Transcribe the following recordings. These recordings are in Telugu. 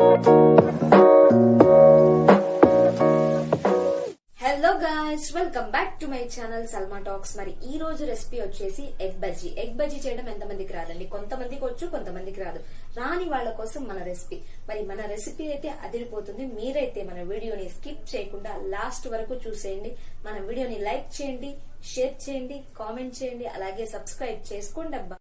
Hello guys, welcome back to my channel Salma talks. మరి ఈ రోజు రెసిపీ వచ్చేసి ఎగ్ బజ్జీ. ఎగ్ బజ్జీ చేయడం ఎంతమందికి రాదండి? కొంతమందికి వచ్చు, కొంతమందికి రాదు. రాని వాళ్ళ కోసం మన రెసిపీ. మరి మన రెసిపీ అయితే అదిరిపోతుంది. మీరైతే మన వీడియోని స్కిప్ చేయకుండా లాస్ట్ వరకు చూసేయండి. మన వీడియోని లైక్ చేయండి, షేర్ చేయండి, కామెంట్ చేయండి, అలాగే సబ్స్క్రైబ్ చేసుకోండి అబ్బా.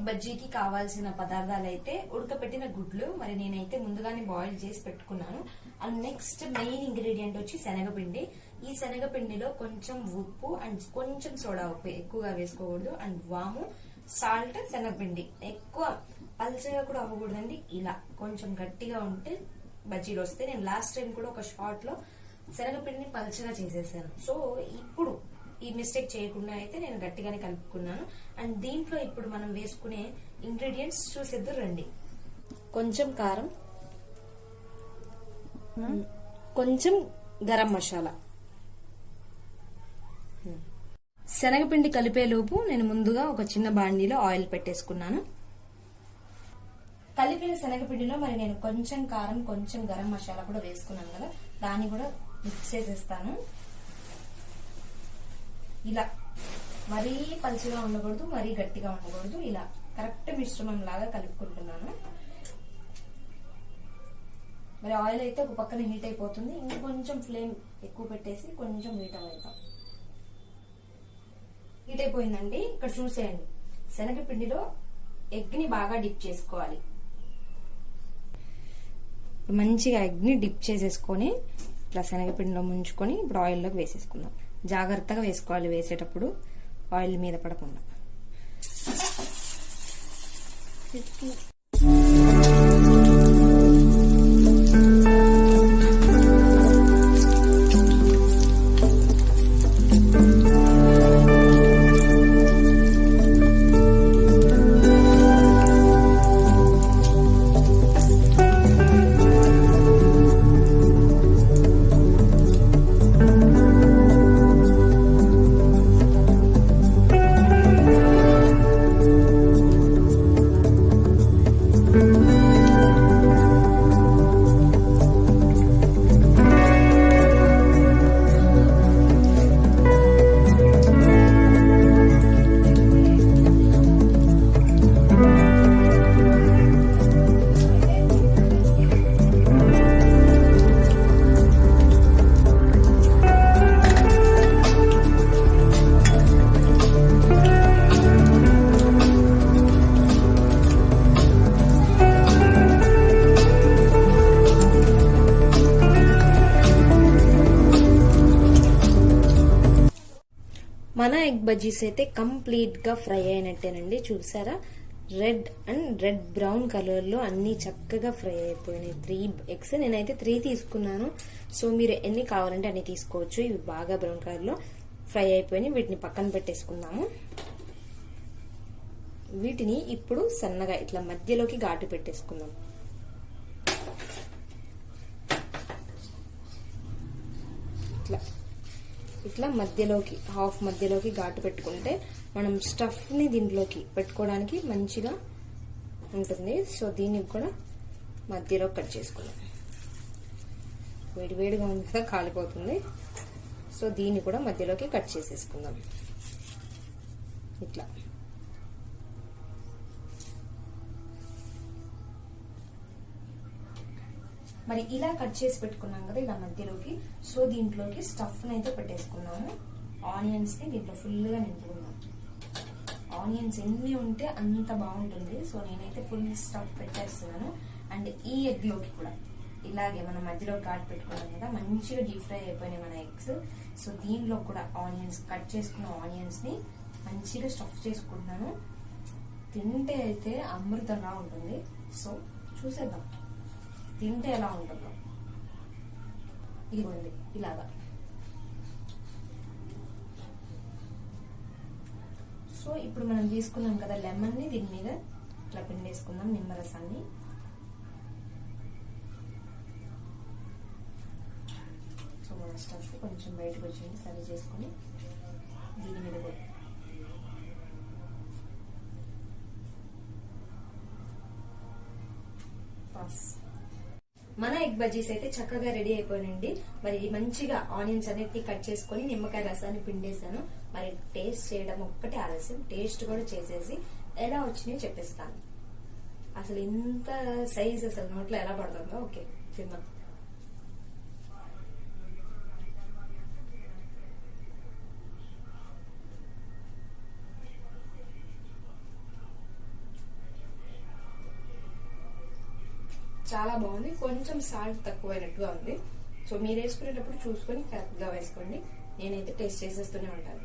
బజ్జీకి కావాల్సిన పదార్థాలు అయితే ఉడకపెట్టిన గుడ్లు. మరి నేనైతే ముందుగానే బాయిల్ చేసి పెట్టుకున్నాను. అండ్ నెక్స్ట్ మెయిన్ ఇంగ్రీడియంట్ వచ్చి శనగపిండి. ఈ శనగపిండిలో కొంచెం ఉప్పు అండ్ కొంచెం సోడా ఉప్పు, ఎక్కువగా వేసుకోకూడదు. అండ్ వాము, సాల్ట్, శనగపిండి. ఎక్కువ పల్చగా కూడా అవ్వకూడదండి, ఇలా కొంచెం గట్టిగా ఉంటే బజ్జీలు వస్తాయి. నేను లాస్ట్ టైం కూడా ఒక షార్ట్ లో శనగపిండిని పల్చగా చేసేసాను. సో ఇప్పుడు ఈ మిస్టేక్ చేయకుండా అయితే నేను గట్టిగానే కలుపుకున్నాను. అండ్ దీంట్లో ఇప్పుడు మనం వేసుకునే ఇంగ్రీడియంట్స్ చూసేద్దు రండి. కొంచెం కారం, కొంచెం గరం మసాలా. శనగపిండి కలిపేలోపు నేను ముందుగా ఒక చిన్న బాండీలో ఆయిల్ పెట్టేసుకున్నాను. కలిపిన శనగపిండిలో మరి నేను కొంచెం కారం, కొంచెం గరం మసాలా కూడా వేసుకున్నాను కదా, దాన్ని కూడా మిక్స్ చేసేస్తాను. ఇలా మరీ పలుచగా ఉండకూడదు, మరీ గట్టిగా ఉండకూడదు. ఇలా కరెక్ట్ మిశ్రమం లాగా కలుపుకుంటున్నాను. మరి ఆయిల్ అయితే ఒక పక్కన హీట్ అయిపోతుంది. ఇంకొంచెం ఫ్లేమ్ ఎక్కువ పెట్టేసి కొంచెం హీట్ అవుతాం. హీట్ అయిపోయిందండి. ఇక్కడ చూసేయండి, శనగపిండిలో ఎగ్ ని బాగా డిప్ చేసుకోవాలి. మంచిగా ఎగ్ ని డిప్ చేసేసుకొని ఇట్లా శనగపిండిలో ముంచుకొని ఇప్పుడు ఆయిల్లోకి వేసేసుకుందాం. జాగ్రత్తగా వేసుకోవాలి, వేసేటప్పుడు ఆయిల్ మీద పడకుండా. మన ఎగ్ బజ్జీస్ అయితే కంప్లీట్ గా ఫ్రై అయినట్టేనండి. చూసారా, red and red brown colour లో అన్ని చక్కగా ఫ్రై అయిపోయినాయి. 3 ఎగ్స్ నేనైతే 3 తీసుకున్నాను. సో మీరు ఎన్ని కావాలంటే అన్ని తీసుకోవచ్చు. ఇవి బాగా బ్రౌన్ కలర్ లో ఫ్రై అయిపోయినాయి. వీటిని పక్కన పెట్టేసుకుందాము. వీటిని ఇప్పుడు సన్నగా ఇట్లా మధ్యలోకి ఘాటు పెట్టేసుకుందాం. ఇట్లా మధ్యలోకి, హాఫ్ మధ్యలోకి ఘాటు పెట్టుకుంటే మనం స్టఫ్ ని దీంట్లోకి పెట్టుకోవడానికి మంచిగా ఉంటుంది. సో దీనికి కూడా మధ్యలో కట్ చేసుకుందాం. వేడివేడిగా ఉంది కదా, కాలిపోతుంది. సో దీన్ని కూడా మధ్యలోకి కట్ చేసేసుకుందాం. ఇట్లా మరి ఇలా కట్ చేసి పెట్టుకున్నాం కదా ఇలా మధ్యలోకి. సో దీంట్లోకి స్టఫ్ అయితే పెట్టేసుకున్నాము. ఆనియన్స్ ని దీంట్లో ఫుల్ గా నింపుకున్నాం. ఆనియన్స్ ఎన్ని ఉంటే అంత బాగుంటుంది. సో నేనైతే ఫుల్ స్టఫ్ పెట్టేస్తున్నాను. అండ్ ఈ ఎగ్ లోకి కూడా ఇలాగే మనం మధ్యలో ఘాట్ పెట్టుకున్నాం కదా, మంచిగా డీప్ ఫ్రై అయిపోయినాయి మన ఎగ్స్. సో దీనిలో కూడా ఆనియన్స్, కట్ చేసుకున్న ఆనియన్స్ ని మంచిగా స్టఫ్ చేసుకుంటున్నాను. తింటే అయితే అమృతంగా ఉంటుంది. సో చూసేద్దాం తింటే ఎలా ఉంటుందో. ఇదిగోండి ఇలాగా. సో ఇప్పుడు మనం తీసుకున్నాం కదా లెమన్ ని దీని మీద ఇట్లా పిండేసుకుందాం, నిమ్మరసాన్ని. సో మన స్టఫ్ కొంచెం బయటకు వచ్చింది, సర్వ్ చేసుకుని దీని మీద కూడా మన ఎగ్ బజ్జీస్ అయితే చక్కగా రెడీ అయిపోయినండి. మరి మంచిగా ఆనియన్స్ అన్నిటిని కట్ చేసుకుని నిమ్మకాయ రసాన్ని పిండేశాను. మరి టేస్ట్ చేయడం ఒక్కటే ఆలస్యం, టేస్ట్ కూడా చేసేసి ఎలా వచ్చినాయో చెప్పిస్తాను. అసలు ఇంత సైజ్ అసలు నోట్లో ఎలా పడుతుందో. ఓకే తిందాం. చాలా బాగుంది, కొంచెం సాల్ట్ తక్కువైనట్టుగా ఉంది. సో మీరు వేసుకునేటప్పుడు చూసుకొని కరెక్ట్ గా వేసుకోండి. నేనైతే టేస్ట్ చేసేస్తూనే ఉంటాను.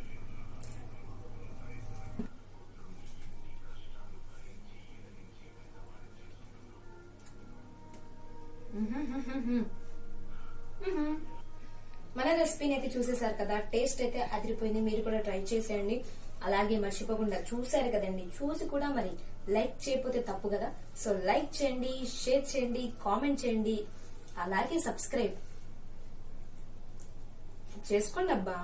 మన రెసిపీని అయితే చూసేసారు కదా, టేస్ట్ అయితే అదిరిపోయింది. మీరు కూడా ట్రై చేసేయండి. అలాగే మర్చిపోకుండా చూసారు కదండి, చూసి కూడా మరి లైక్ చేయకపోతే తప్పు కదా. సో లైక్ చేయండి, షేర్ చేయండి, కామెంట్ చేయండి, అలాగే సబ్స్క్రైబ్ చేసుకోండి అబ్బా.